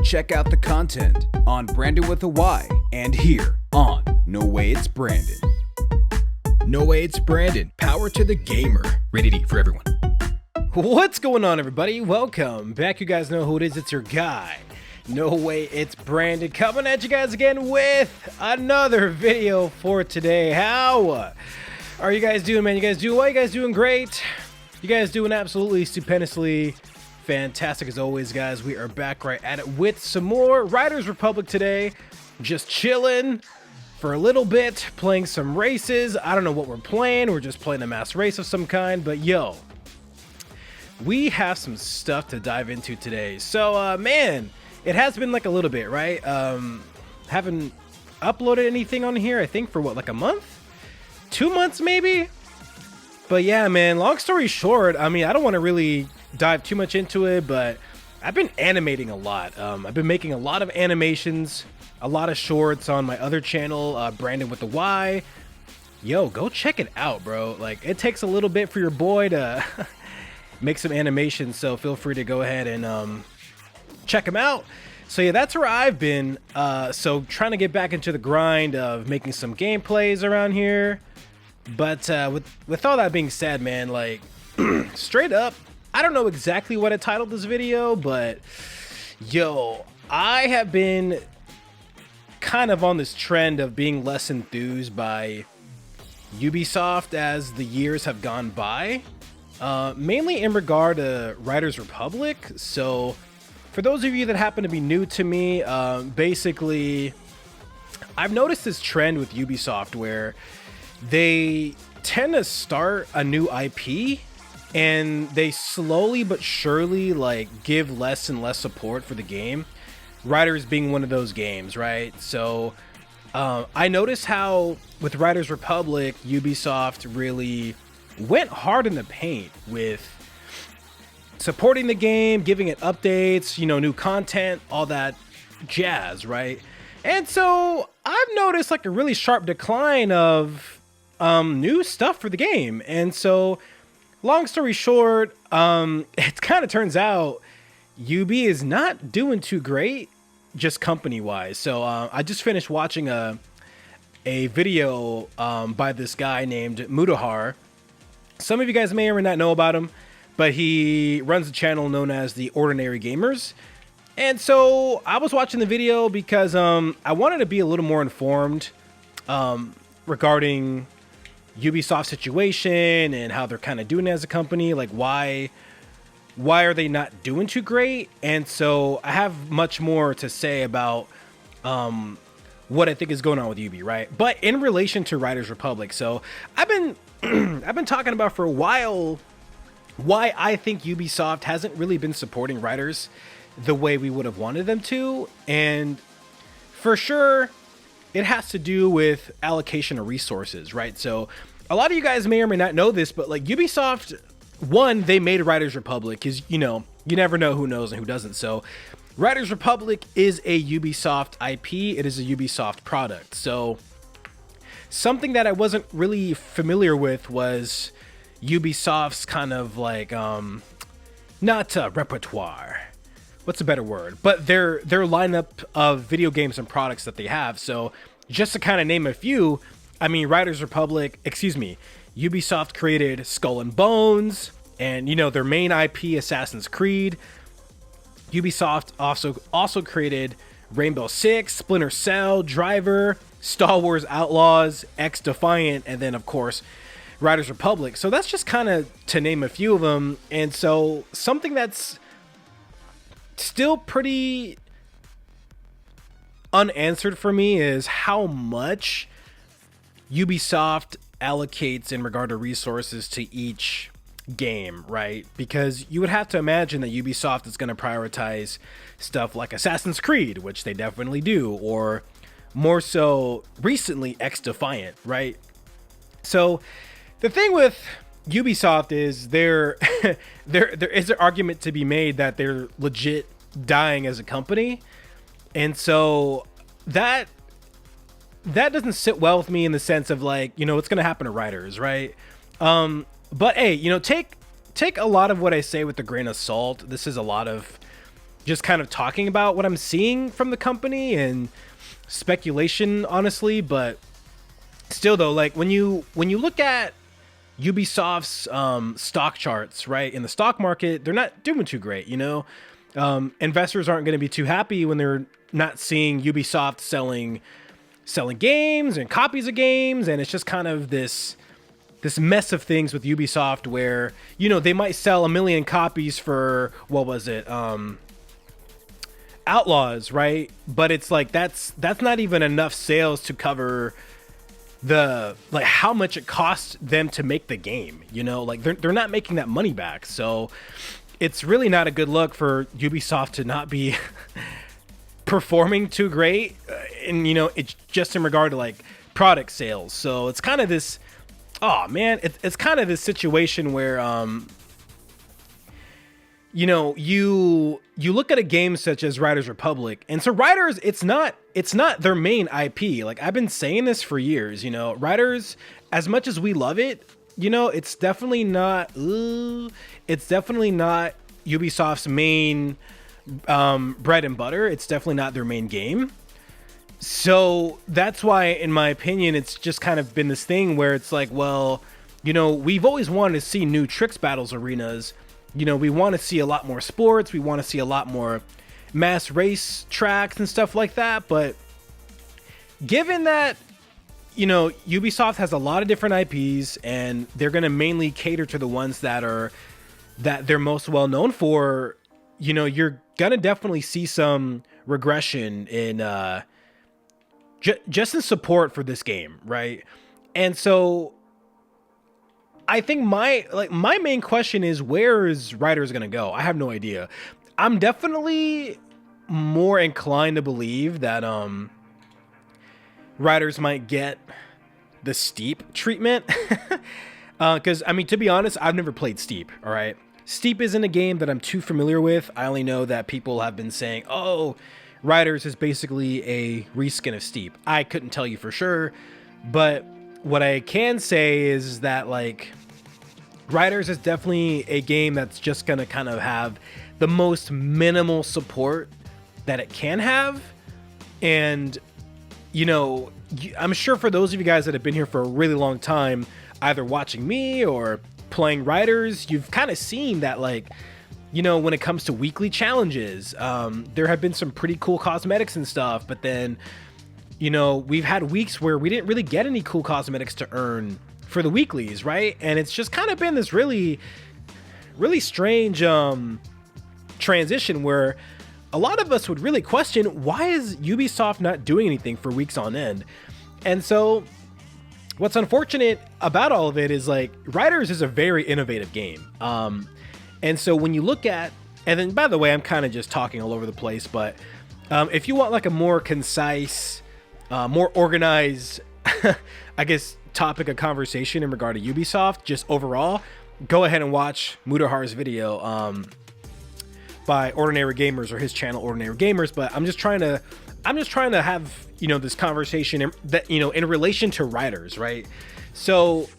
Check out the content on Brandon with a Y and here on No Way It's Brandon. No Way It's Brandon, power to the gamer. Rated E for everyone. What's going on, everybody? Welcome back. You guys know who it is. It's your guy. No Way It's Brandon, coming at you guys again with another video for today. How are you guys doing, man? You guys doing well? You guys doing great? You guys doing absolutely stupendously fantastic as always, guys. We are back right at it with some more Riders Republic today. Just chilling for a little bit, playing some races. I don't know what we're playing. We're just playing a mass race of some kind, but yo, we have some stuff to dive into today. So, man, it has been like a little bit, right? Haven't uploaded anything on here, I think, for what, like a month? 2 months, maybe? But yeah, man, long story short, I mean, I don't want to really dive too much into it, but I've been animating a lot. I've been making a lot of animations, a lot of shorts on my other channel, Brandon with the Y. Yo, go check it out, bro. Like, it takes a little bit for your boy to make some animations, so feel free to go ahead and check them out. So yeah, that's where I've been. So trying to get back into the grind of making some gameplays around here. But with all that being said, man, like straight up, I don't know exactly what I titled this video, but yo, I have been kind of on this trend of being less enthused by Ubisoft as the years have gone by, mainly in regard to Riders Republic. So for those of you that happen to be new to me, basically, I've noticed this trend with Ubisoft where they tend to start a new IP and they slowly but surely like give less and less support for the game. Riders being one of those games, right? So I noticed how with Riders Republic, Ubisoft really went hard in the paint with supporting the game, giving it updates, you know, new content, all that jazz, right? And so I've noticed like a really sharp decline of new stuff for the game. And so long story short, it kind of turns out UB is not doing too great, just company-wise. So I just finished watching a video by this guy named Mudahar. Some of you guys may or may not know about him, but he runs a channel known as The Ordinary Gamers. And so I was watching the video because I wanted to be a little more informed regarding Ubisoft situation and how they're kind of doing as a company. Like, why are they not doing too great? And so I have much more to say about what I think is going on with Ubi, right? But in relation to Riders Republic, so I've been I've been talking about for a while why I think Ubisoft hasn't really been supporting Riders the way we would have wanted them to. And for sure, it has to do with allocation of resources, right? So a lot of you guys may or may not know this, but like Ubisoft, one, they made Riders Republic because, you know, you never know who knows and who doesn't. So Riders Republic is a Ubisoft IP. It is a Ubisoft product. So something that I wasn't really familiar with was Ubisoft's kind of like, not repertoire. What's a better word? But their lineup of video games and products that they have. So just to kind of name a few, I mean, Ubisoft created Skull and Bones and, you know, their main IP, Assassin's Creed. Ubisoft also created Rainbow Six, Splinter Cell, Driver, Star Wars Outlaws, X Defiant, and then, of course, Riders Republic. So that's just kind of to name a few of them. And so something that's still pretty unanswered for me is how much Ubisoft allocates in regard to resources to each game, right? Because you would have to imagine that Ubisoft is going to prioritize stuff like Assassin's Creed, which they definitely do, or more so recently X Defiant, right? So the thing with Ubisoft is there is an argument to be made that they're legit dying as a company. And so that doesn't sit well with me in the sense of like, you know, what's going to happen to Riders, right? But hey, you know, take a lot of what I say with a grain of salt. This is a lot of just kind of talking about what I'm seeing from the company and speculation, honestly. But still, though, like when you look at Ubisoft's stock charts, right, in the stock market, they're not doing too great. Investors aren't going to be too happy when they're not seeing Ubisoft selling games and copies of games, and it's just kind of this mess of things with Ubisoft where, they might sell 1 million copies for, what was it, Outlaws, right? But it's like that's not even enough sales to cover how much it costs them to make the game. Like they're not making that money back. So it's really not a good look for Ubisoft to not be performing too great, and it's just in regard to like product sales. So it's kind of this, it's kind of this situation where you look at a game such as Riders Republic, and so Riders, it's not their main IP. Like I've been saying this for years, Riders, as much as we love it, it's definitely not Ubisoft's main bread and butter. It's definitely not their main game. So that's why, in my opinion, it's just kind of been this thing where it's like, well, we've always wanted to see new Tricks Battles arenas. We want to see a lot more sports. We want to see a lot more mass race tracks and stuff like that. But given that, Ubisoft has a lot of different IPs and they're going to mainly cater to the ones that they're most well known for, you're going to definitely see some regression in just in support for this game, right? And so I think my main question is, where is Riders going to go? I have no idea. I'm definitely more inclined to believe that Riders might get the Steep treatment. Because, to be honest, I've never played Steep, all right? Steep isn't a game that I'm too familiar with. I only know that people have been saying, oh, Riders is basically a reskin of Steep. I couldn't tell you for sure, but what I can say is that, like, Riders is definitely a game that's just going to kind of have the most minimal support that it can have. And, I'm sure for those of you guys that have been here for a really long time, either watching me or playing Riders, you've kind of seen that, like, when it comes to weekly challenges, there have been some pretty cool cosmetics and stuff, but then, we've had weeks where we didn't really get any cool cosmetics to earn for the weeklies, right? And it's just kind of been this really, really strange transition where a lot of us would really question, why is Ubisoft not doing anything for weeks on end? And so what's unfortunate about all of it is, like, Riders is a very innovative game. And so when you look at, and then, by the way, I'm kind of just talking all over the place, but if you want like a more concise, more organized, I guess, topic of conversation in regard to Ubisoft, just overall, go ahead and watch Mudahar's video by Ordinary Gamers, or his channel Ordinary Gamers. But I'm just trying to have, this conversation that, in relation to Riders, right? So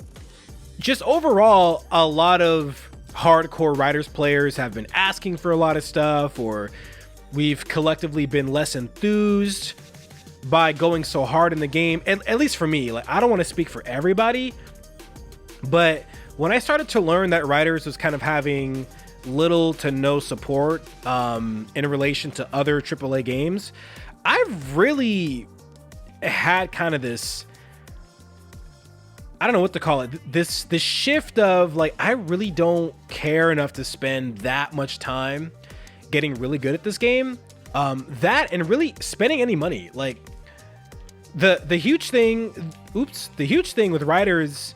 just overall, a lot of hardcore Riders players have been asking for a lot of stuff, or we've collectively been less enthused by going so hard in the game. And at least for me, like, I don't want to speak for everybody, but when I started to learn that Riders was kind of having little to no support in relation to other AAA games, I've really had kind of this, I don't know what to call it, this shift of, like, I really don't care enough to spend that much time getting really good at this game. That, and really spending any money. Like, the huge thing with Riders,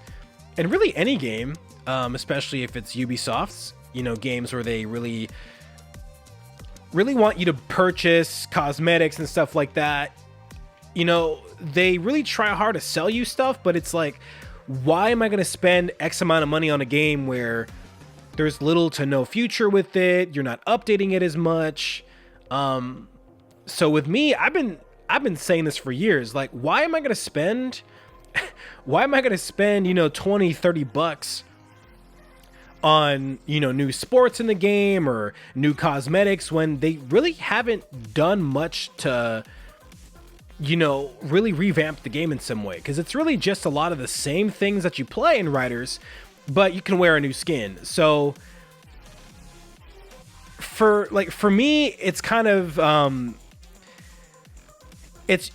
and really any game, especially if it's Ubisoft's, games where they really want you to purchase cosmetics and stuff like that. They really try hard to sell you stuff, but it's like, why am I going to spend X amount of money on a game where there's little to no future with it? You're not updating it as much. So with me, I've been saying this for years. Like, why am I going to spend 20, $30 bucks on, you know, new sports in the game or new cosmetics when they really haven't done much to, you know, really revamp the game in some way. Because it's really just a lot of the same things that you play in Riders, but you can wear a new skin. So for me, it's kind of it's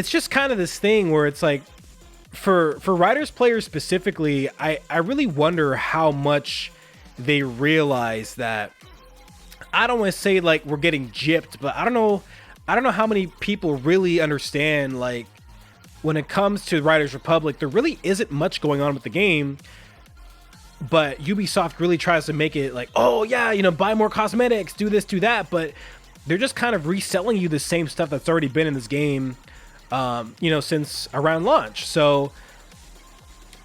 just kind of this thing where it's like, for Riders players specifically, I really wonder how much they realize that, I don't want to say like we're getting gypped, but I don't know how many people really understand, like, when it comes to Riders Republic, there really isn't much going on with the game, but Ubisoft really tries to make it like, oh yeah, you know, buy more cosmetics, do this, do that, but they're just kind of reselling you the same stuff that's already been in this game, you know, since around launch. So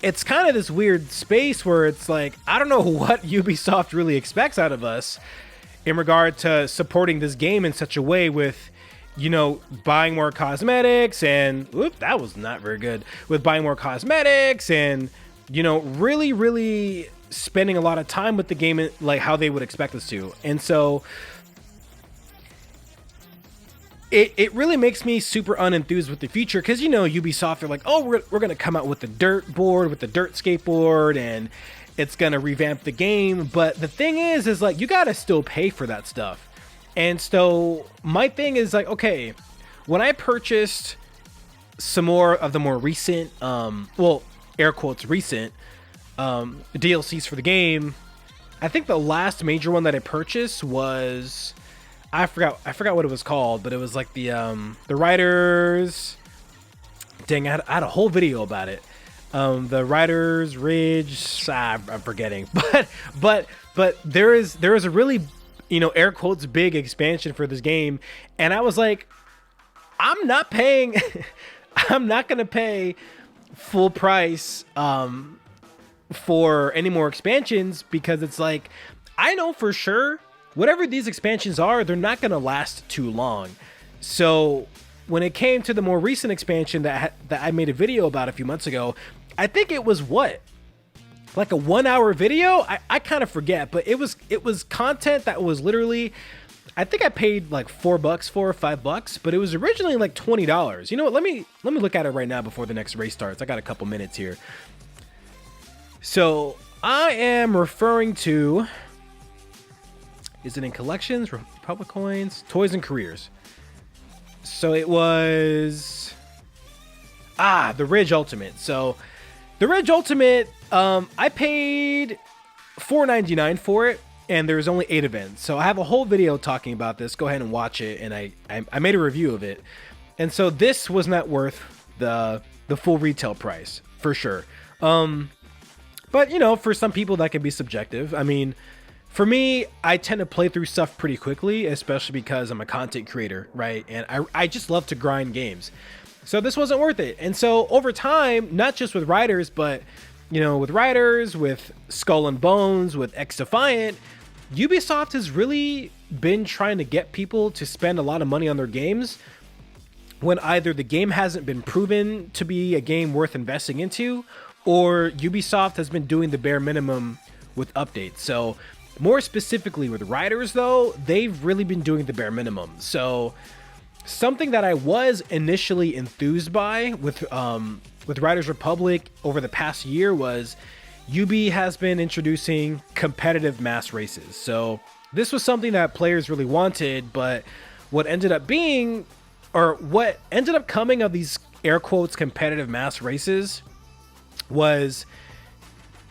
it's kind of this weird space where it's like, I don't know what Ubisoft really expects out of us in regard to supporting this game in such a way with, you know, buying more cosmetics and, whoop, that was not very good, with buying more cosmetics and, you know, really spending a lot of time with the game like how they would expect us to. And so it really makes me super unenthused with the future, because, you know, Ubisoft are like, oh, we're going to come out with the dirt board, with the dirt skateboard, and it's going to revamp the game. But the thing is like, you got to still pay for that stuff. And so my thing is like, okay, when I purchased some more of the more recent, well, air quotes recent, DLCs for the game, I think the last major one that I purchased was, I forgot what it was called, but it was like the Riders. Dang, I had a whole video about it. The Riders Ridge. I'm forgetting, but there is a really, you know, air quotes big expansion for this game, and I was like, I'm not paying. I'm not gonna pay full price for any more expansions, because it's like, I know for sure whatever these expansions are, they're not going to last too long. So when it came to the more recent expansion that I made a video about a few months ago, I think it was like a 1 hour video. I kind of forget, but it was content that was literally, I think I paid like $4 for, $5, but it was originally like $20. You know what? Let me look at it right now before the next race starts. I got a couple minutes here. So I am referring to, is it in collections, Republic coins, toys and careers? So it was, the Ridge Ultimate. So the Ridge Ultimate, I paid $4.99 for it, and there's only 8 events. So I have a whole video talking about this. Go ahead and watch it, and I made a review of it. And so this was not worth the full retail price, for sure. But, you know, for some people that can be subjective. I mean, for me, I tend to play through stuff pretty quickly, especially because I'm a content creator, right? And I just love to grind games. So this wasn't worth it. And so over time, not just with Riders, but, you know, with Riders, with Skull and Bones, with X Defiant, Ubisoft has really been trying to get people to spend a lot of money on their games when either the game hasn't been proven to be a game worth investing into, or Ubisoft has been doing the bare minimum with updates. So more specifically with Riders, though, they've really been doing the bare minimum. So something that I was initially enthused by with Riders Republic over the past year was Ubi has been introducing competitive mass races. So this was something that players really wanted, but what ended up being, or what ended up coming of these air quotes competitive mass races, was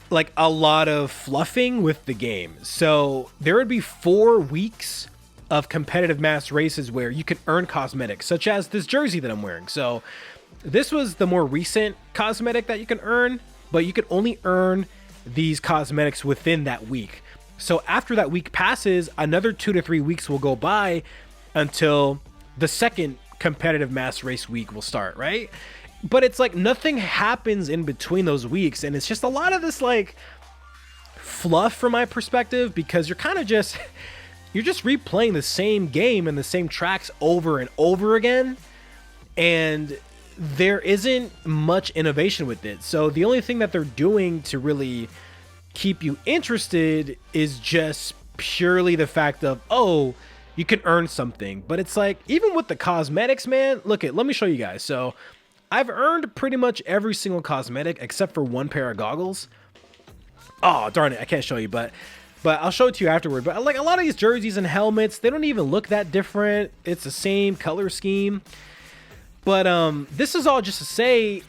like a lot of fluffing with the game. So there would be 4 weeks of competitive mass races where you could earn cosmetics, such as this jersey that I'm wearing. So this was the more recent cosmetic that you can earn, but you could only earn these cosmetics within that week. So after that week passes, another 2 to 3 weeks will go by until the second competitive mass race week will start, right? But it's like nothing happens in between those weeks, and it's just a lot of this like fluff from my perspective, because you're kind of just replaying the same game and the same tracks over and over again, and there isn't much innovation with it. So the only thing that they're doing to really keep you interested is just purely the fact of, oh, you can earn something. But it's like, even with the cosmetics, man, let me show you guys. So I've earned pretty much every single cosmetic except for one pair of goggles. Oh, darn it, I can't show you, but I'll show it to you afterward. But like a lot of these jerseys and helmets, they don't even look that different. It's the same color scheme. But this is all just to say,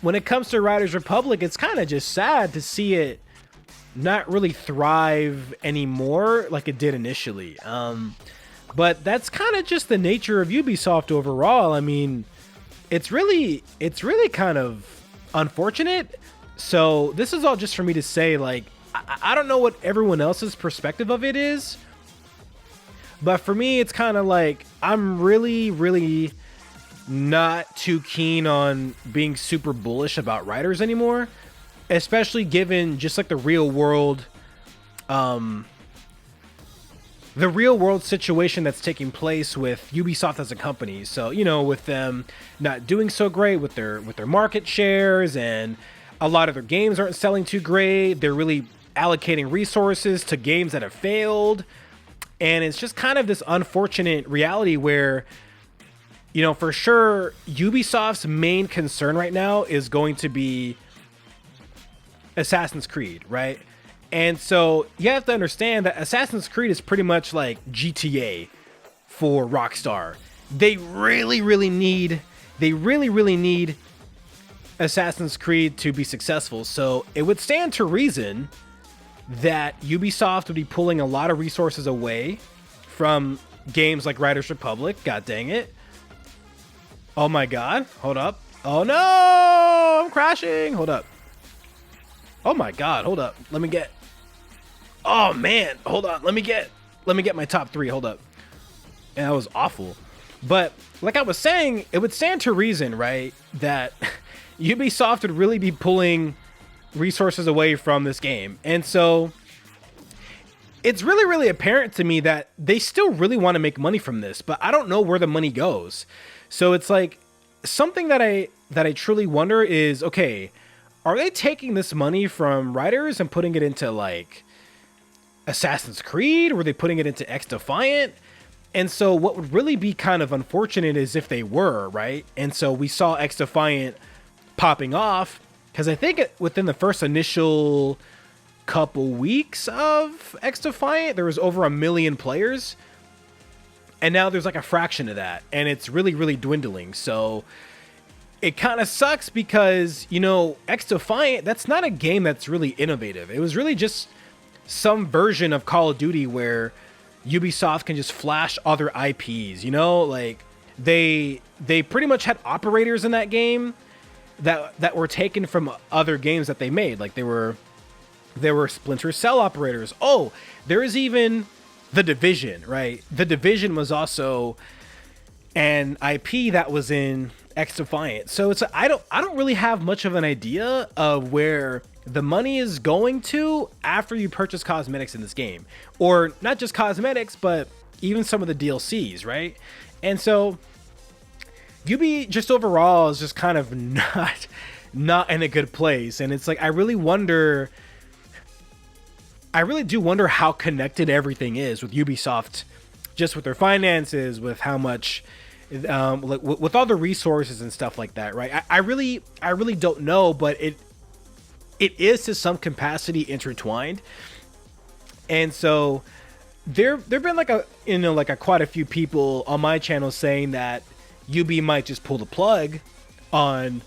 when it comes to Riders Republic, it's kind of just sad to see it not really thrive anymore like it did initially. But that's kind of just the nature of Ubisoft overall. I mean, it's really kind of unfortunate. So this is all just for me to say, like, I don't know what everyone else's perspective of it is, but for me, it's kind of like I'm really not too keen on being super bullish about Riders anymore, especially given just like the real world situation that's taking place with Ubisoft as a company. So, you know, with them not doing so great with their market shares, and a lot of their games aren't selling too great. They're really allocating resources to games that have failed. And it's just kind of this unfortunate reality where, you know, for sure, Ubisoft's main concern right now is going to be Assassin's Creed, right? And so you have to understand that Assassin's Creed is pretty much like GTA for Rockstar. They really need Assassin's Creed to be successful. So it would stand to reason that Ubisoft would be pulling a lot of resources away from games like Riders Republic. God dang it. Oh my god. Hold up. Oh no! I'm crashing. Hold up. Oh my god. Hold up. Let me get... Oh man. Hold on. Let me get my top 3. Hold up. And that was awful. But like I was saying, it would stand to reason, right, that Ubisoft would really be pulling resources away from this game. And so it's really apparent to me that they still really want to make money from this, but I don't know where the money goes. So it's like something that I truly wonder is, okay, are they taking this money from Riders and putting it into like Assassin's Creed? Or were they putting it into X Defiant? And so what would really be kind of unfortunate is if they were, right? And so we saw X Defiant popping off, because I think within the first initial couple weeks of X Defiant, there was over 1 million players. And now there's like a fraction of that. And it's really dwindling. So it kind of sucks because, you know, X Defiant, that's not a game that's really innovative. It was really just some version of Call of Duty where Ubisoft can just flash other IPs, you know? Like, they pretty much had operators in that game that were taken from other games that they made. Like, there were Splinter Cell operators. Oh, there is even The Division, right? The Division was also an IP that was in X Defiant. So it's I don't really have much of an idea of where the money is going to after you purchase cosmetics in this game, or not just cosmetics, but even some of the DLCs, right? And so Ubi just overall is just kind of not in a good place. And it's like, I really do wonder how connected everything is with Ubisoft, just with their finances, with how much, with all the resources and stuff like that, right? I really don't know, but it is to some capacity intertwined. And so there've been quite a few people on my channel saying that Ubi might just pull the plug on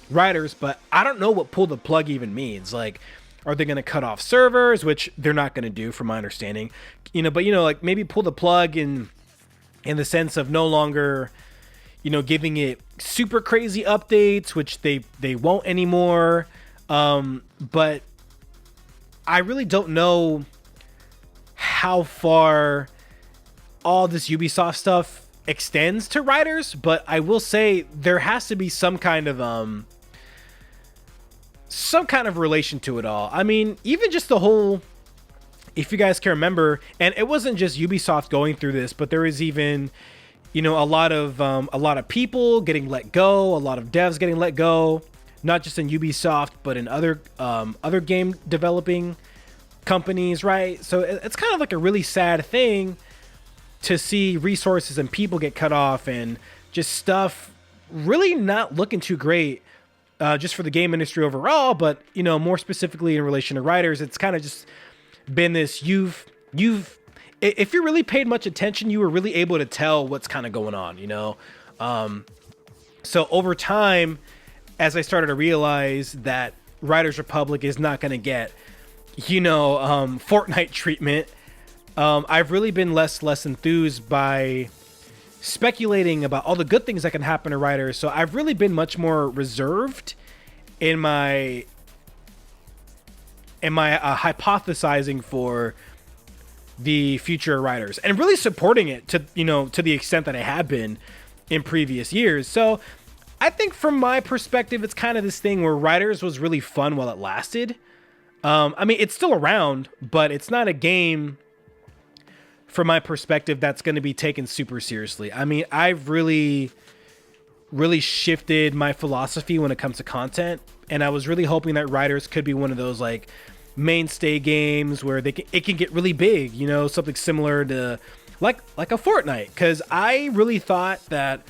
Riders, but I don't know what pull the plug even means. Like, are they going to cut off servers, which they're not going to do from my understanding, you know, but, you know, like maybe pull the plug in the sense of no longer, you know, giving it super crazy updates, which they won't anymore. But I really don't know how far all this Ubisoft stuff extends to Riders, but I will say there has to be some kind of relation to it all. I mean, even just the whole, if you guys can remember, and it wasn't just Ubisoft going through this, but there was even, you know, a lot of people getting let go, a lot of devs getting let go. not just in Ubisoft, but in other game developing companies, right? So it's kind of like a really sad thing to see resources and people get cut off and just stuff really not looking too great, just for the game industry overall, but more specifically in relation to writers. It's kind of just been this, if you really paid much attention, you were really able to tell what's kind of going on, so over time, as I started to realize that Writers Republic is not going to get Fortnite treatment, I've really been less enthused by speculating about all the good things that can happen to writers. So I've really been much more reserved in my hypothesizing for the future writers, and really supporting it to the extent that I have been in previous years. So I think from my perspective, it's kind of this thing where writers was really fun while it lasted. I mean, it's still around, but it's not a game from my perspective that's going to be taken super seriously. I mean, I've really shifted my philosophy when it comes to content, and I was really hoping that writers could be one of those like mainstay games where it can get really big, something similar to like a Fortnite, because I really thought that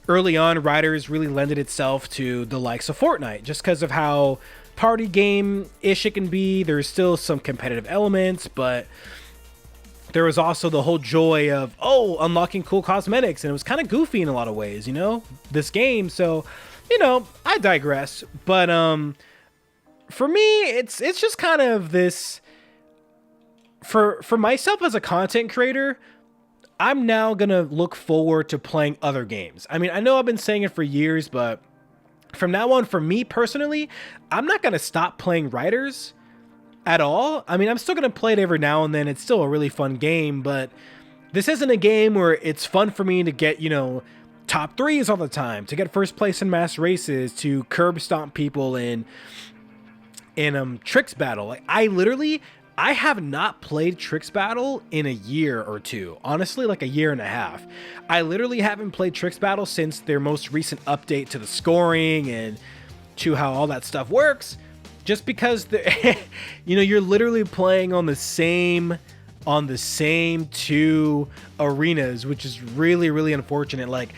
early on writers really lended itself to the likes of Fortnite just because of how party game-ish it can be. There's still some competitive elements, but there was also the whole joy of unlocking cool cosmetics, and it was kind of goofy in a lot of ways, this game. So I digress, but for me, it's just kind of this, for myself as a content creator, I'm now gonna look forward to playing other games. I mean, I know I've been saying it for years, but from now on, for me personally, I'm not gonna stop playing Writers at all. I mean, I'm still gonna play it every now and then. It's still a really fun game, but this isn't a game where it's fun for me to get top threes all the time, to get first place in mass races, to curb stomp people in Tricks Battle. Like, I have not played Tricks Battle in a year or two. Honestly, like a year and a half. I literally haven't played Tricks Battle since their most recent update to the scoring and to how all that stuff works. Just because you're literally playing on the same two arenas, which is really, really unfortunate. Like,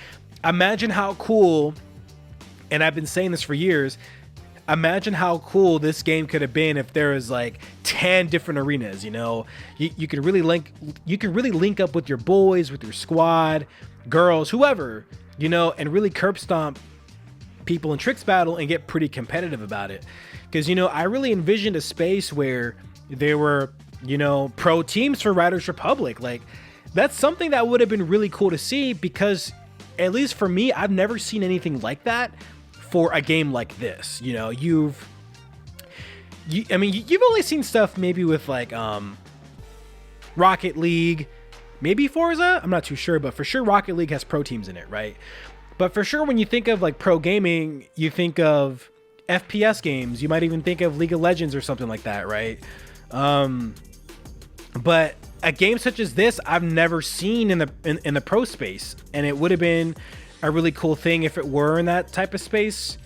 imagine how cool, and I've been saying this for years, imagine how cool this game could have been if there was like 10 different arenas. You could really link up with your boys, with your squad, girls, whoever, and really curb stomp people in Tricks Battle and get pretty competitive about it. Because I really envisioned a space where there were pro teams for Writers Republic. Like, that's something that would have been really cool to see, because at least for me, I've never seen anything like that for a game like this. You've only seen stuff maybe with like Rocket League, maybe Forza, I'm not too sure, but for sure Rocket League has pro teams in it, right? But for sure, when you think of like pro gaming, you think of FPS games. You might even think of League of Legends or something like that, right? But a game such as this, I've never seen in the pro space, and it would have been a really cool thing if it were in that type of space.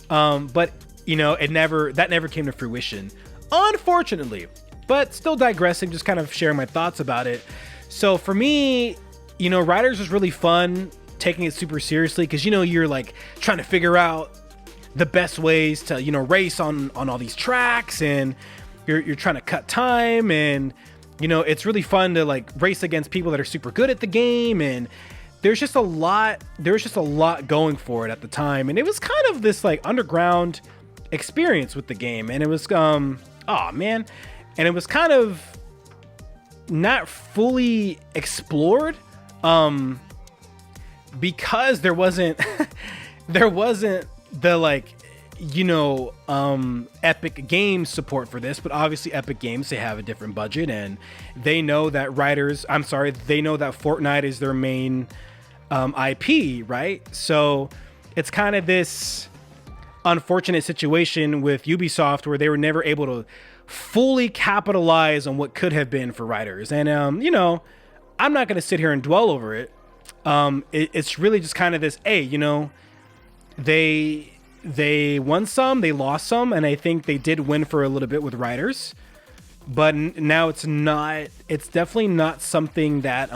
But that never came to fruition, unfortunately. But still digressing, just kind of sharing my thoughts about it. So for me, Riders was really fun, taking it super seriously, because you're like trying to figure out the best ways to race on all these tracks, and you're trying to cut time, and it's really fun to like race against people that are super good at the game, and there's just a lot going for it at the time, and it was kind of this like underground experience with the game, and it was and it was kind of not fully explored, because there wasn't the like Epic Games support for this. But obviously Epic Games, they have a different budget, and they know that Fortnite is their main IP, right? So it's kind of this unfortunate situation with Ubisoft where they were never able to fully capitalize on what could have been for Riders. And I'm not going to sit here and dwell over it. It's really just kind of this, hey, they won some, they lost some, and I think they did win for a little bit with Riders. But now it's definitely not something that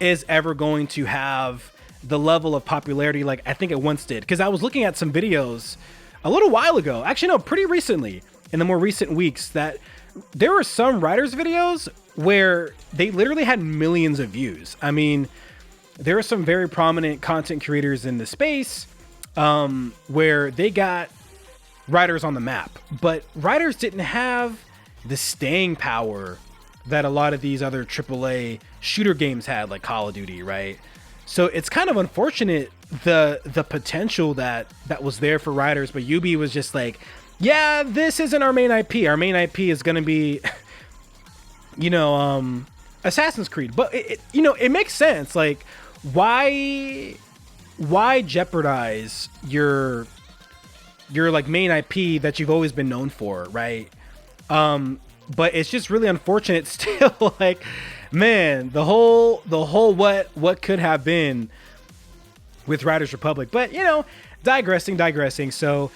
is ever going to have the level of popularity like I think it once did. Because I was looking at some videos a little while ago, actually no, pretty recently, in the more recent weeks, that there were some Riders videos where they literally had millions of views. I mean, there are some very prominent content creators in the space where they got Riders on the map, but Riders didn't have the staying power that a lot of these other AAA shooter games had, like Call of Duty, right? So it's kind of unfortunate the potential that was there for Riders, but Ubi was just like, yeah, this isn't our main IP. Our main IP is going to be, Assassin's Creed. But it makes sense. Like, why jeopardize your like main IP that you've always been known for, right? But it's just really unfortunate still. Like, man, the whole what could have been with Riders Republic. But digressing. So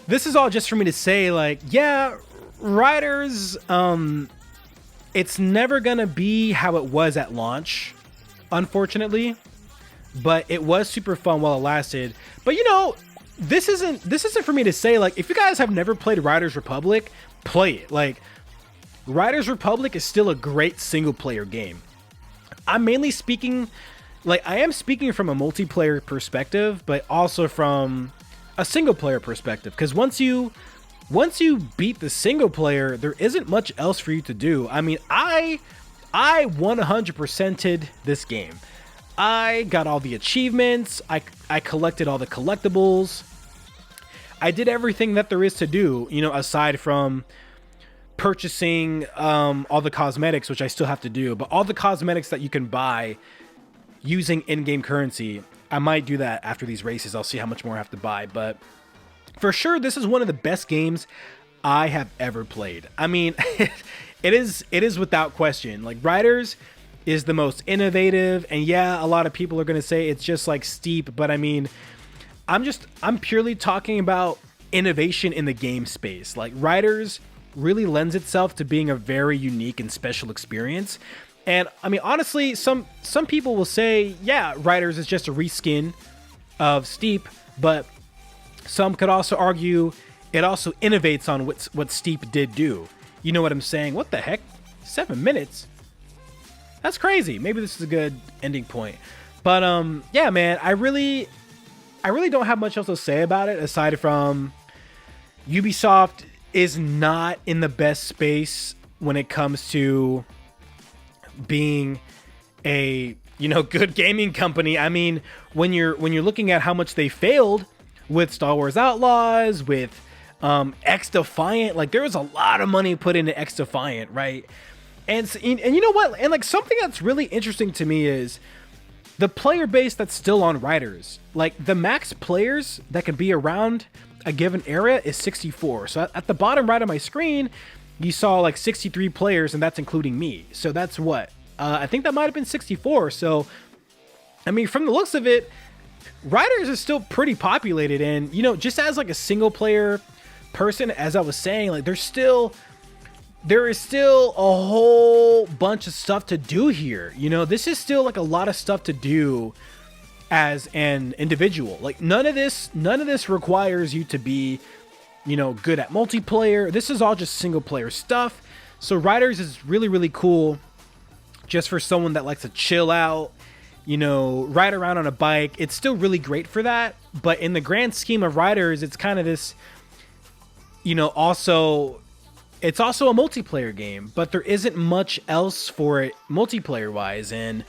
this is all just for me to say, like, yeah, Riders, it's never gonna be how it was at launch, unfortunately. But it was super fun while it lasted. But this isn't for me to say, like, if you guys have never played Riders Republic, play it. Like, Riders Republic is still a great single player game. I'm mainly speaking, like, I am speaking from a multiplayer perspective, but also from a single player perspective. Because once you beat the single player, there isn't much else for you to do. I mean, I 100%ed this game. I got all the achievements. I collected all the collectibles. I did everything that there is to do, aside from purchasing all the cosmetics, which I still have to do. But all the cosmetics that you can buy using in-game currency, I might do that after these races. I'll see how much more I have to buy. But for sure, this is one of the best games I have ever played. I mean, it is without question. Like, Riders is the most innovative, and yeah, a lot of people are going to say it's just like Steep, but I mean, I'm purely talking about innovation in the game space. Like, Riders really lends itself to being a very unique and special experience. And I mean, honestly, some people will say, yeah, Riders is just a reskin of Steep, but some could also argue it also innovates on what Steep did do. You know what I'm saying? What the heck? 7 minutes? That's crazy. Maybe this is a good ending point. But yeah, man, I really don't have much else to say about it aside from Ubisoft is not in the best space when it comes to being a good gaming company. I mean, when you're looking at how much they failed with Star Wars Outlaws, with X Defiant, like, there was a lot of money put into X Defiant, right? And you know what? And like, something that's really interesting to me is the player base that's still on Riders. Like, the max players that can be around a given area is 64. So at the bottom right of my screen, you saw like 63 players, and that's including me. So that's what? I think that might have been 64. So, I mean, from the looks of it, Riders is still pretty populated. And, just as like a single player person, as I was saying, like, there is still a whole bunch of stuff to do here. This is still like a lot of stuff to do as an individual. Like, none of this requires you to be, good at multiplayer. This is all just single player stuff. So Riders is really, really cool just for someone that likes to chill out, ride around on a bike. It's still really great for that. But in the grand scheme of Riders, it's kind of this, it's also a multiplayer game, but there isn't much else for it multiplayer wise. And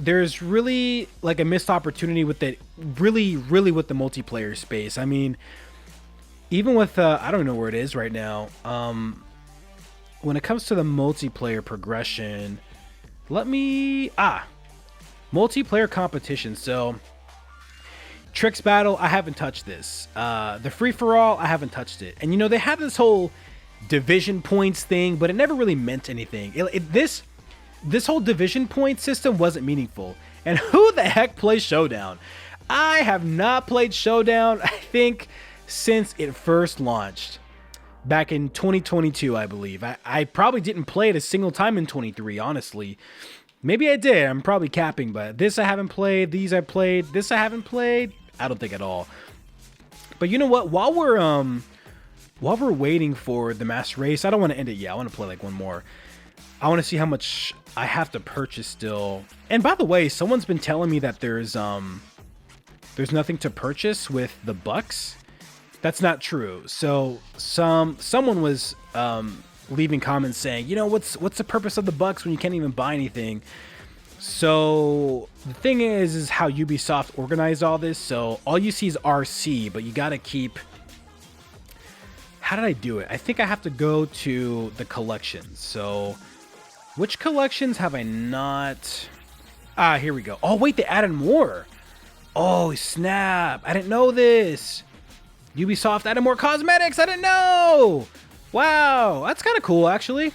there's really like a missed opportunity with it, really with the multiplayer space. I mean, even with I don't know where it is right now. When it comes to the multiplayer progression, multiplayer competition. So Tricks Battle, I haven't touched this. The free-for-all, I haven't touched it. And they have this whole division points thing, but it never really meant anything. This whole division point system wasn't meaningful. And who the heck plays Showdown? I have not played Showdown, I think, since it first launched back in 2022, I believe. I probably didn't play it a single time in 23, honestly. Maybe I did. I'm probably capping, but this I haven't played. These I played. This I haven't played. I don't think at all. But you know what? While we're waiting for the mass race, I don't want to end it yet. I want to play like one more. I want to see how much I have to purchase still. And by the way, someone's been telling me that there's nothing to purchase with the bucks. That's not true. So someone was leaving comments saying, you know, what's the purpose of the bucks when you can't even buy anything? So the thing is how Ubisoft organized all this. So all you see is RC, but you got to keep. How did I do it? I think I have to go to the collections. So which collections have I not? Here we go. Oh, wait, they added more. Oh, snap. I didn't know this. Ubisoft added more cosmetics. I didn't know. Wow. That's kind of cool, actually.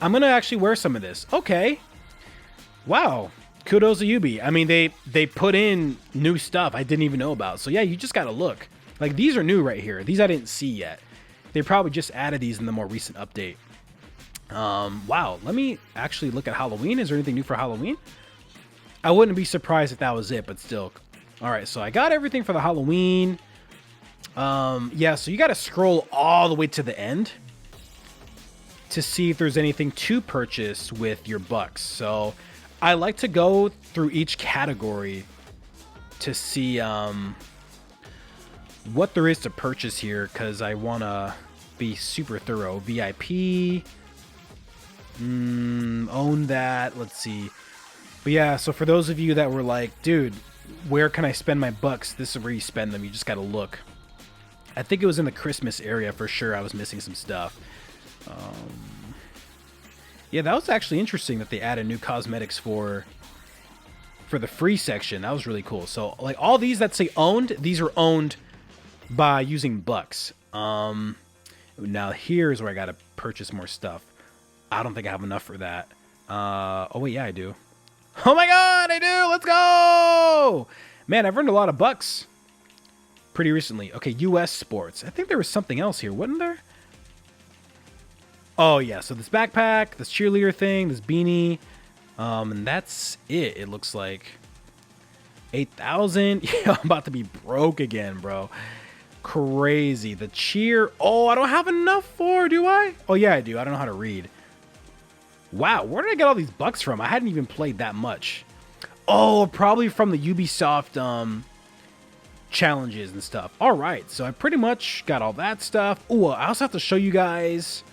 I'm going to actually wear some of this. Okay. Wow. Kudos to Ubi. I mean, they put in new stuff I didn't even know about. So, yeah, you just got to look. Like, these are new right here. These I didn't see yet. They probably just added these in the more recent update. Wow. Let me actually look at Halloween. Is there anything new for Halloween? I wouldn't be surprised if that was it, but still. All right, so I got everything for the Halloween. Yeah, so you got to scroll all the way to the end to see if there's anything to purchase with your bucks. So I like to go through each category to see what there is to purchase here, because I want to be super thorough. VIP, own that. Let's see. But yeah, so for those of you that were like, dude, where can I spend my bucks? This is where you spend them. You just got to look. I think it was in the Christmas area for sure. I was missing some stuff. Yeah, that was actually interesting that they added new cosmetics for the free section. That was really cool. So like all these that say owned, these are owned by using bucks. Now here's where I got to purchase more stuff. I don't think I have enough for that. Oh wait, yeah, I do. Oh my god, I do! Let's go! Man, I've earned a lot of bucks pretty recently. Okay, US sports. I think there was something else here, wasn't there? Oh yeah, so this backpack, this cheerleader thing, this beanie, and that's it. It looks like 8,000. Yeah, I'm about to be broke again, bro. Crazy. The cheer. Oh, I don't have enough for, do I? Oh yeah, I do. I don't know how to read. Wow, where did I get all these bucks from? I hadn't even played that much. Oh, probably from the Ubisoft challenges and stuff. All right, so I pretty much got all that stuff. Oh, I also have to show you guys.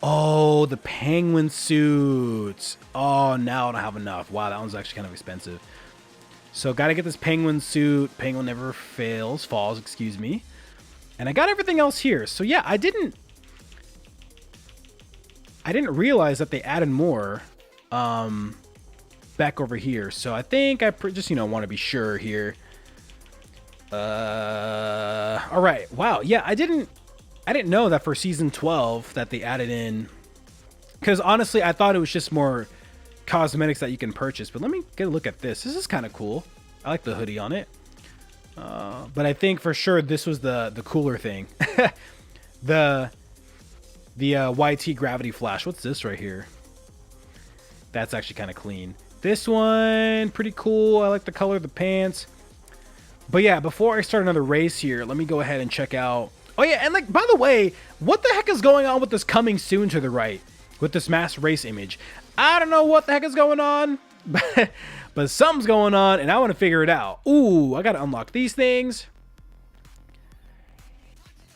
Oh, the penguin suits. Oh, now I don't have enough. Wow, that one's actually kind of expensive. So got to get this penguin suit. Penguin never falls, excuse me. And I got everything else here. So yeah, I didn't realize that they added more back over here. So I think I just, want to be sure here. All right. Wow. Yeah, I didn't know that for season 12 that they added in, because honestly, I thought it was just more cosmetics that you can purchase. But let me get a look at this. This is kind of cool. I like the hoodie on it. But I think for sure this was the cooler thing. the YT gravity flash. What's this right here? That's actually kind of clean. This one, pretty cool. I like the color of the pants. But yeah, before I start another race here, let me go ahead and check out. Oh yeah, and like, by the way, what the heck is going on with this coming soon to the right? With this mass race image? I don't know what the heck is going on, but something's going on, and I want to figure it out. Ooh, I got to unlock these things.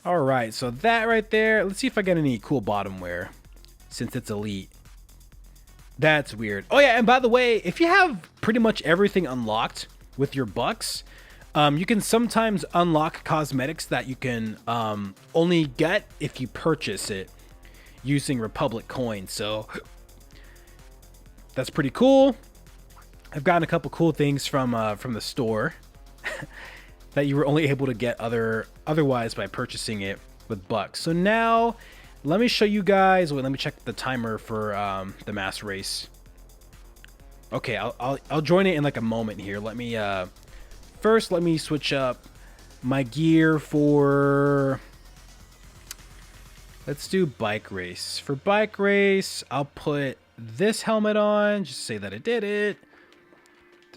All right, so that right there. Let's see if I get any cool bottom wear, since it's elite. That's weird. Oh yeah, and by the way, if you have pretty much everything unlocked with your bucks, you can sometimes unlock cosmetics that you can only get if you purchase it using Republic coins. So that's pretty cool. I've gotten a couple cool things from the store that you were only able to get otherwise by purchasing it with bucks. So now let me show you guys. Wait, let me check the timer for the mass race. Okay, I'll join it in like a moment here. Let me first let me switch up my gear for, let's do bike race. For bike race, I'll put this helmet on, just say that I did it.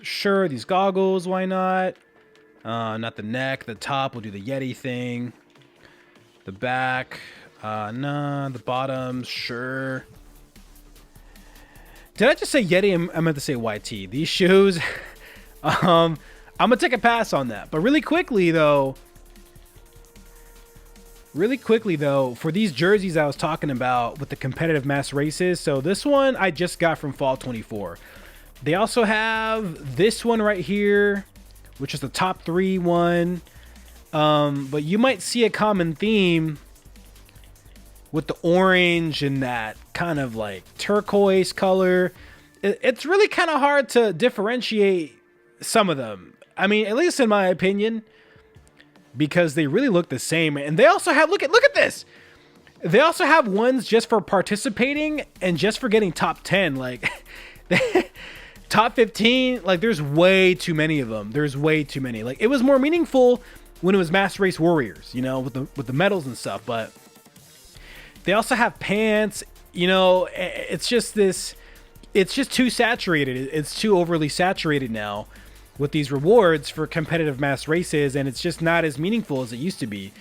Sure, these goggles, why not? Not the neck, the top, we'll do the Yeti thing. The back, nah, the bottom, sure. Did I just say Yeti? I meant to say YT. These shoes, I'm gonna take a pass on that. But really quickly though, for these jerseys I was talking about with the competitive mass races, so this one I just got from Fall 24. They also have this one right here, which is the top 3 one. But you might see a common theme with the orange and that kind of like turquoise color. It's really kind of hard to differentiate some of them. I mean, at least in my opinion, because they really look the same. And they also have, look at this. They also have ones just for participating and just for getting top 10. Like top 15, like there's way too many of them. There's way too many. Like it was more meaningful when it was Mass Race Warriors, you know, with the medals and stuff. But they also have pants, you know, it's just too saturated. It's too overly saturated now with these rewards for competitive mass races, and it's just not as meaningful as it used to be.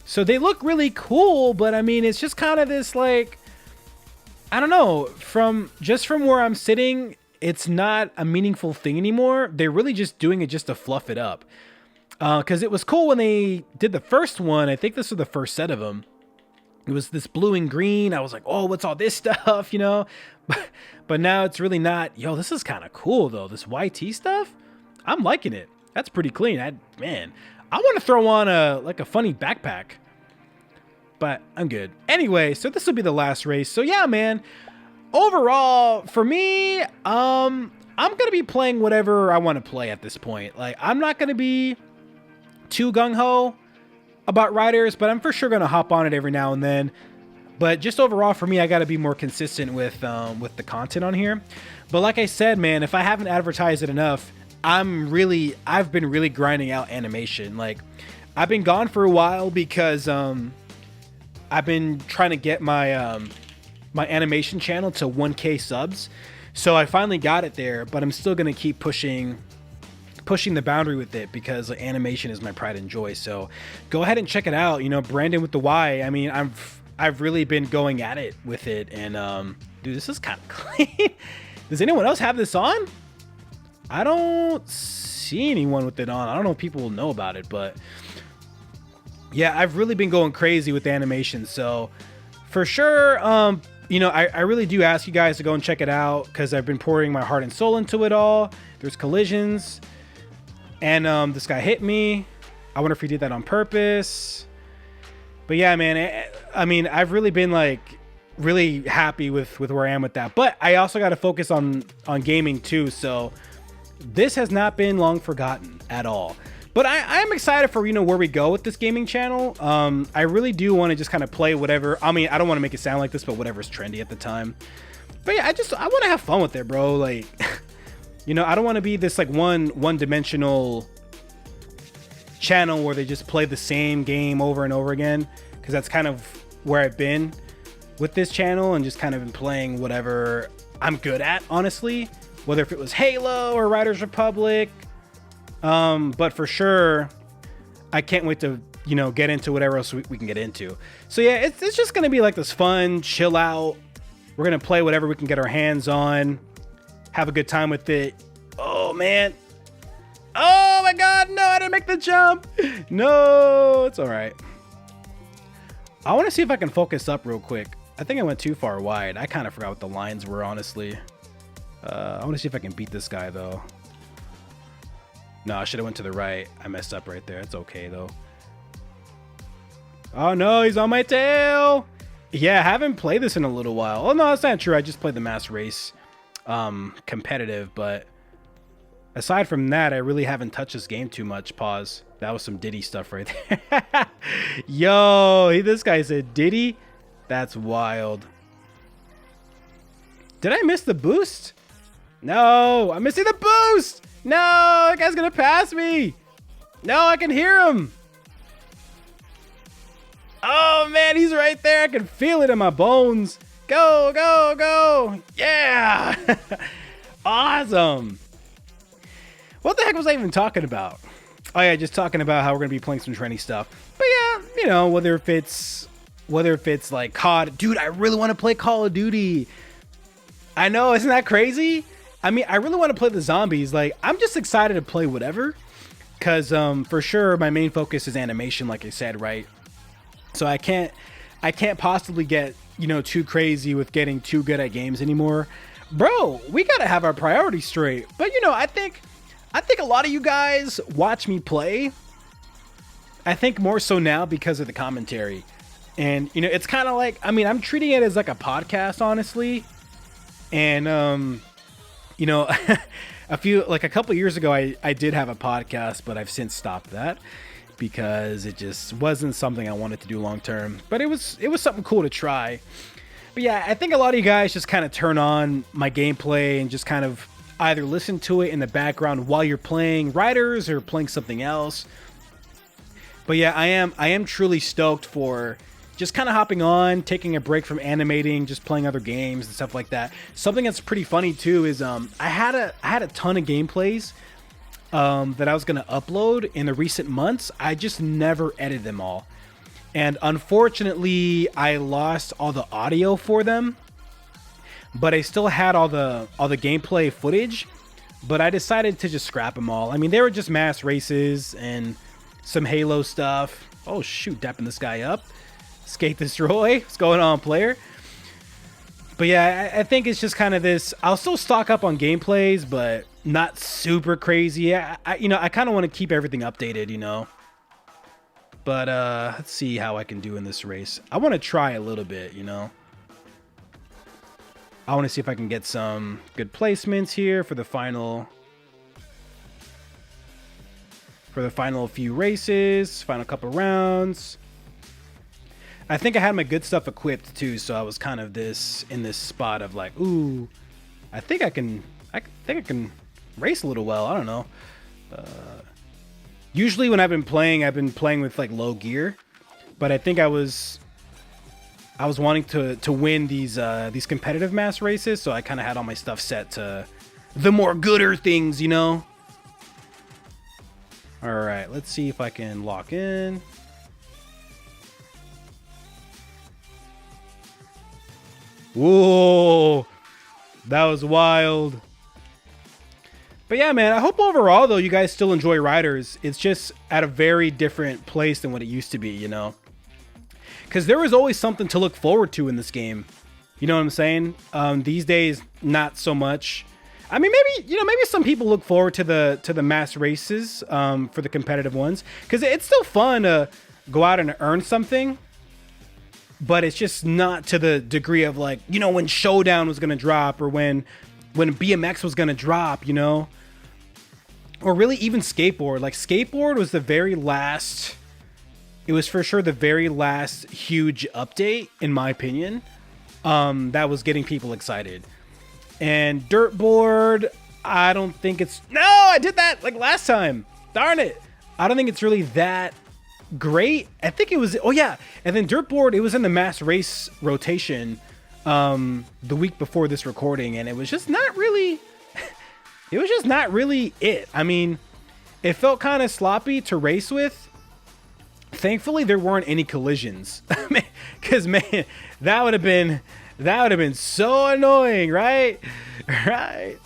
So they look really cool, but I mean, it's just kind of this like, I don't know, from where I'm sitting, it's not a meaningful thing anymore. They're really just doing it just to fluff it up. Because it was cool when they did the first one. I think this was the first set of them. It was this blue and green. I was like, oh, what's all this stuff, you know? But now it's really not. Yo, this is kind of cool, though. This YT stuff, I'm liking it. That's pretty clean. Man, I want to throw on a funny backpack. But I'm good. Anyway, so this will be the last race. So yeah, man. Overall, for me, I'm going to be playing whatever I want to play at this point. Like, I'm not going to be too gung-ho about riders, but I'm for sure going to hop on it every now and then. But just overall for me, I got to be more consistent with the content on here. But like I said, man, if I haven't advertised it enough, I've been really grinding out animation. Like, I've been gone for a while because I've been trying to get my my animation channel to 1K subs. So I finally got it there, but I'm still going to keep pushing the boundary with it because animation is my pride and joy. So go ahead and check it out. You know, Brandon with the Y. I mean, I've really been going at it with it, and dude, this is kind of clean. Does anyone else have this on? I don't see anyone with it on. I don't know if people will know about it, but yeah, I've really been going crazy with the animation. So for sure, you know, I really do ask you guys to go and check it out because I've been pouring my heart and soul into it all. There's collisions. And this guy hit me. I wonder if he did that on purpose. But yeah, man, I mean, I've really been like really happy with where I am with that. But I also got to focus on gaming too. So this has not been long forgotten at all. But I am excited for, you know, where we go with this gaming channel. I really do want to just kind of play whatever. I mean, I don't want to make it sound like this, but whatever's trendy at the time. But yeah, I want to have fun with it, bro. Like, you know, I don't want to be this like one-dimensional channel where they just play the same game over and over again, because that's kind of where I've been with this channel and just kind of been playing whatever I'm good at, honestly, whether if it was Halo or Riders Republic. But for sure, I can't wait to, you know, get into whatever else we can get into. So yeah, it's just going to be like this fun, chill out. We're going to play whatever we can get our hands on. Have a good time with it. Oh, man. Oh, my God. No, I didn't make the jump. No, it's all right. I want to see if I can focus up real quick. I think I went too far wide. I kind of forgot what the lines were, honestly. I want to see if I can beat this guy, though. No, I should have went to the right. I messed up right there. It's okay, though. Oh, no, he's on my tail. Yeah, I haven't played this in a little while. Oh, no, that's not true. I just played the mass race competitive, but aside from that, I really haven't touched this game too much. Pause. That was some Diddy stuff right there. Yo, this guy said Diddy. That's wild. Did I miss the boost? No, I'm missing the boost. No, that guy's gonna pass me. No, I can hear him. Oh man, he's right there. I can feel it in my bones. Go, go, go. Yeah. Awesome. What the heck was I even talking about? Oh yeah, just talking about how we're gonna be playing some trendy stuff. But yeah, you know, whether if it's like COD, dude, I really want to play Call of Duty. I know, isn't that crazy? I mean, I really want to play the zombies. Like, I'm just excited to play whatever, because for sure my main focus is animation, like I said, right? So I can't possibly get, you know, too crazy with getting too good at games anymore. Bro, we gotta have our priorities straight. But you know, I think a lot of you guys watch me play. I think more so now because of the commentary. And you know, it's kind of like, I mean, I'm treating it as like a podcast, honestly. And you know, a couple years ago I did have a podcast, but I've since stopped that because it just wasn't something I wanted to do long term. But it was something cool to try. But yeah, I think a lot of you guys just kind of turn on my gameplay and just kind of either listen to it in the background while you're playing Riders or playing something else. But yeah, I am truly stoked for just kind of hopping on, taking a break from animating, just playing other games and stuff like that. Something that's pretty funny too is I had a ton of gameplays that I was gonna upload in the recent months. I just never edited them all, and unfortunately, I lost all the audio for them. But I still had all the gameplay footage, but I decided to just scrap them all. I mean, they were just mass races and some Halo stuff. Oh shoot, dapping this guy up. Skate Destroy. What's going on, player? But yeah, I think it's just kind of this. I'll still stock up on gameplays, but not super crazy. I kind of want to keep everything updated, you know. But let's see how I can do in this race. I want to try a little bit, you know. I want to see if I can get some good placements here for the final few races, final couple rounds. I think I had my good stuff equipped too, so I was kind of in this spot of like, ooh, I think I can race a little well. I don't know. Usually when I've been playing with like low gear, but I think I was wanting to win these competitive mass races, so I kind of had all my stuff set to the more gooder things, you know. All right, let's see if I can lock in. Whoa, that was wild. But yeah, man, I hope overall though you guys still enjoy Riders. It's just at a very different place than what it used to be, you know. Because there was always something to look forward to in this game. You know what I'm saying? These days, not so much. I mean, maybe some people look forward to the mass races for the competitive ones. Because it's still fun to go out and earn something. But it's just not to the degree of like, you know, when Showdown was going to drop. Or when BMX was going to drop, you know. Or really even Skateboard. Like, Skateboard was the very last... It was for sure the very last huge update, in my opinion, that was getting people excited. And Dirtboard, I don't think it's... No, I did that like last time. Darn it. I don't think it's really that great. I think it was... Oh, yeah. And then Dirtboard, it was in the mass race rotation the week before this recording, and it was just not really... It was just not really it. I mean, it felt kind of sloppy to race with. Thankfully, there weren't any collisions, because man, that would have been so annoying, right? Right.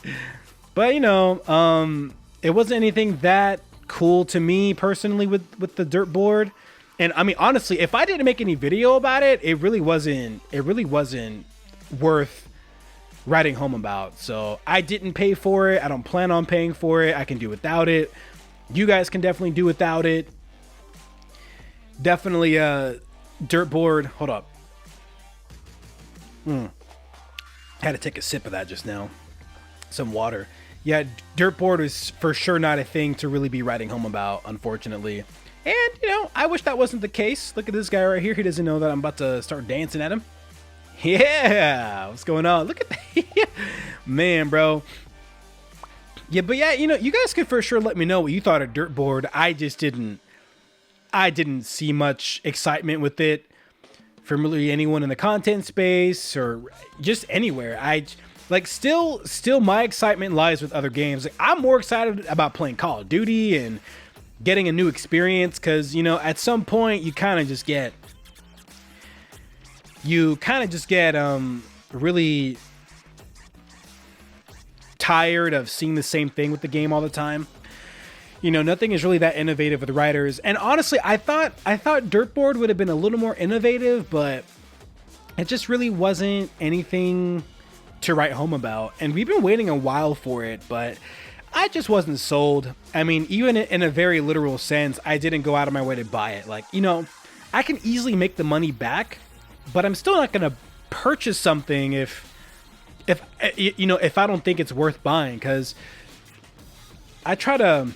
But you know, it wasn't anything that cool to me personally with the Dirtboard. And I mean, honestly, if I didn't make any video about it, it really wasn't worth writing home about. So I didn't pay for it. I don't plan on paying for it. I can do without it. You guys can definitely do without it. Definitely Dirtboard. Hold up. Had to take a sip of that just now. Some water. Yeah, Dirtboard is for sure not a thing to really be writing home about, unfortunately. And, you know, I wish that wasn't the case. Look at this guy right here. He doesn't know that I'm about to start dancing at him. Yeah! What's going on? Look at that. Man, bro. Yeah, but yeah, you know, you guys could for sure let me know what you thought of Dirtboard. I didn't see much excitement with it from really anyone in the content space or just anywhere. Still my excitement lies with other games. Like, I'm more excited about playing Call of Duty and getting a new experience, because, you know, at some point you kind of just get really tired of seeing the same thing with the game all the time. You know, nothing is really that innovative with writers. And honestly, I thought Dirtboard would have been a little more innovative, but it just really wasn't anything to write home about. And we've been waiting a while for it, but I just wasn't sold. I mean, even in a very literal sense, I didn't go out of my way to buy it. Like, you know, I can easily make the money back, but I'm still not going to purchase something if I don't think it's worth buying, because I try to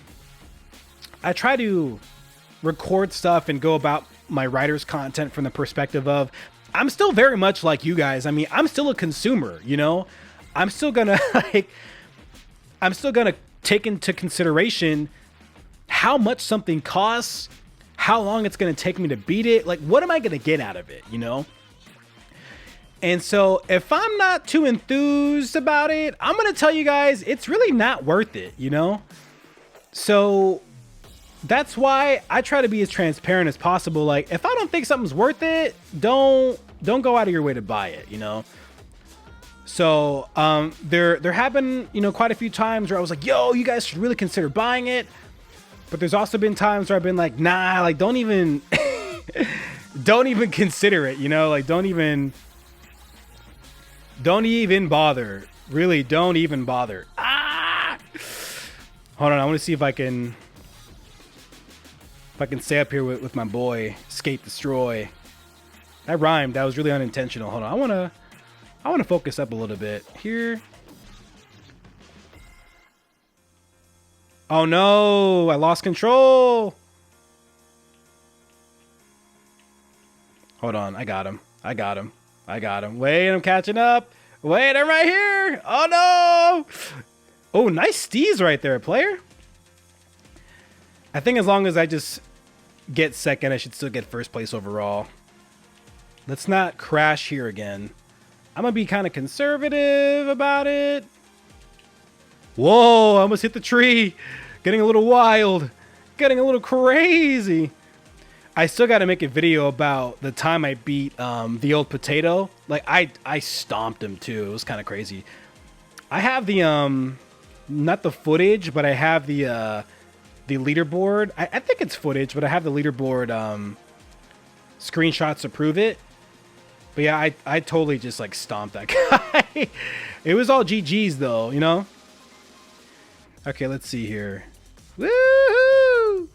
record stuff and go about my writer's content from the perspective of, I'm still very much like you guys. I mean, I'm still a consumer, you know? I'm still gonna take into consideration how much something costs, how long it's gonna take me to beat it. Like, what am I gonna get out of it, you know? And so if I'm not too enthused about it, I'm going to tell you guys, it's really not worth it, you know? So that's why I try to be as transparent as possible. Like, if I don't think something's worth it, don't go out of your way to buy it, you know? So there have been, you know, quite a few times where I was like, yo, you guys should really consider buying it. But there's also been times where I've been like, nah, like, don't even consider it, you know? Like, don't even bother. Really, don't even bother. Hold on, I want to see if I can stay up here with my boy, Escape Destroy. That rhymed. That was really unintentional. Hold on, I want to focus up a little bit here. Oh no, I lost control. Hold on, I got him. Wait, I'm catching up. Wait, I'm right here. Oh no. Oh, nice steez right there, player. I think as long as I just get second, I should still get first place overall. Let's not crash here again. I'm gonna be kind of conservative about it. Whoa, I almost hit the tree. Getting a little wild. Getting a little crazy. I still got to make a video about the time I beat the old potato. Like, I stomped him too. It was kind of crazy. I have the not the footage, but I have the leaderboard. I think it's footage, but I have the leaderboard screenshots to prove it. But yeah, I totally just like stomped that guy. It was all GG's though, you know? Okay, let's see here. Woohoo!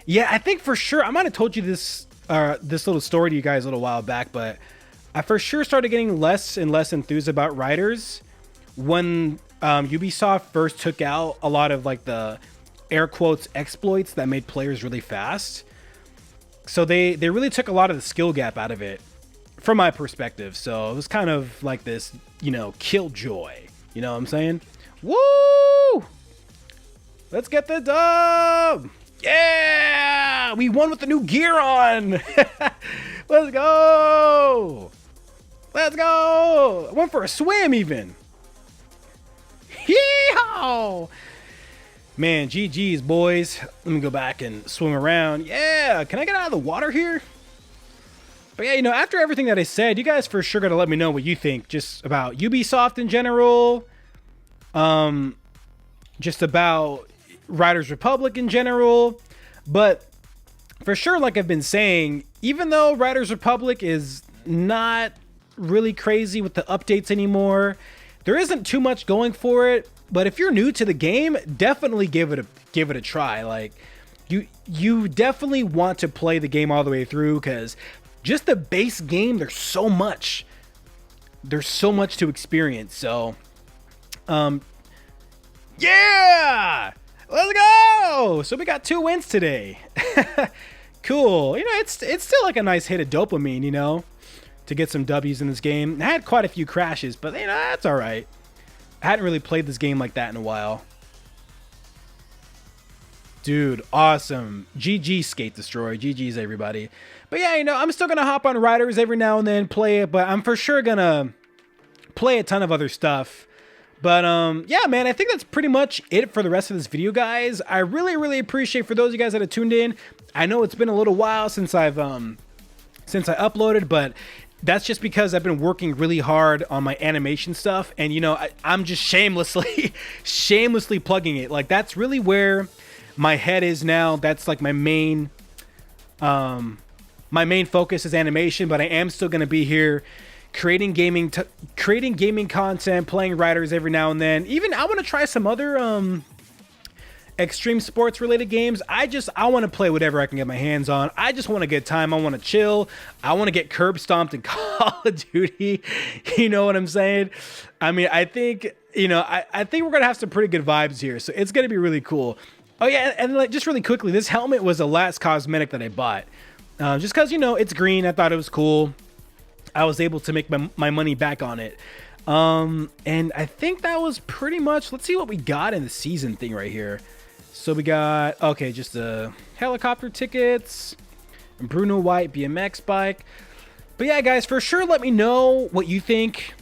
Yeah, I think for sure, I might have told you this little story to you guys a little while back, but I for sure started getting less and less enthused about writers when Ubisoft first took out a lot of like the air quotes exploits that made players really fast. So they really took a lot of the skill gap out of it from my perspective. So it was kind of like this, you know, killjoy. You know what I'm saying? Woo! Let's get the dub! Yeah! We won with the new gear on! Let's go! Let's go! I went for a swim even. Yeehaw! Man, GG's, boys. Let me go back and swim around. Yeah! Can I get out of the water here? But yeah, you know, after everything that I said, you guys for sure gotta let me know what you think just about Ubisoft in general. Just about Riders Republic in general. But for sure, like I've been saying, even though Riders Republic is not really crazy with the updates anymore, there isn't too much going for it. But if you're new to the game, definitely give it a try. Like, you definitely want to play the game all the way through, because just the base game, there's so much to experience. So yeah, let's go. So we got 2 wins today. Cool. You know, it's still like a nice hit of dopamine, you know, to get some W's in this game. I had quite a few crashes, but you know, that's all right. I hadn't really played this game like that in a while. Dude, awesome. GG Skate Destroy. GG's everybody. But yeah, you know, I'm still gonna hop on Riders every now and then, play it, but I'm for sure gonna play a ton of other stuff. But yeah, man, I think that's pretty much it for the rest of this video, guys. I really appreciate for those of you guys that have tuned in. I know it's been a little while since I uploaded, but that's just because I've been working really hard on my animation stuff, and you know, I'm just shamelessly plugging it. Like, that's really where my head is now. That's like my main focus is animation, but I am still going to be here creating gaming content, playing Riders every now and then. Even I want to try some other extreme sports related games. I want to play whatever I can get my hands on. I just want a good time. I want to chill. I want to get curb stomped in Call of Duty. You know what I'm saying? I mean, I think, you know, I think we're gonna have some pretty good vibes here, so it's gonna be really cool. Oh yeah, and like, just really quickly, this helmet was the last cosmetic that I bought, just because, you know, it's green. I thought it was cool. I was able to make my money back on it. And I think that was pretty much, let's see what we got in the season thing right here. So we got, okay, just the helicopter tickets, Bruno White BMX bike. But yeah, guys, for sure, let me know what you think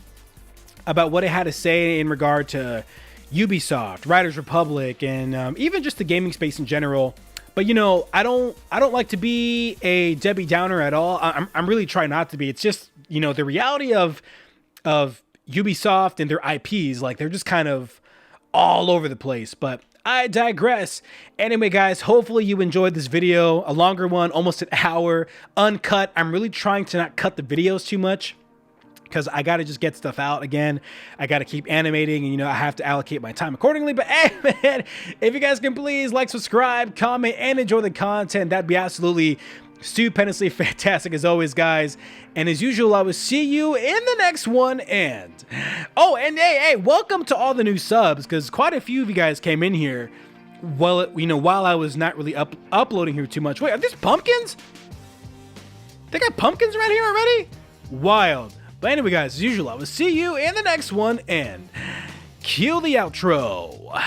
about what it had to say in regard to Ubisoft, Riders Republic, and even just the gaming space in general. But you know, I don't like to be a Debbie Downer at all. I'm really trying not to be. It's just, you know, the reality of Ubisoft and their IPs, like, they're just kind of all over the place. But I digress. Anyway, guys, hopefully you enjoyed this video, a longer one, almost an hour, uncut. I'm really trying to not cut the videos too much, because I got to just get stuff out again. I got to keep animating, and, you know, I have to allocate my time accordingly. But hey, man, if you guys can please like, subscribe, comment, and enjoy the content, that'd be absolutely stupendously fantastic as always, guys. And as usual, I will see you in the next one. And oh, and hey, welcome to all the new subs, because quite a few of you guys came in here, well, you know, while I was not really uploading here too much. Wait, are these pumpkins? They got pumpkins right here already? Wild. But anyway, guys, as usual, I will see you in the next one, and cue the outro.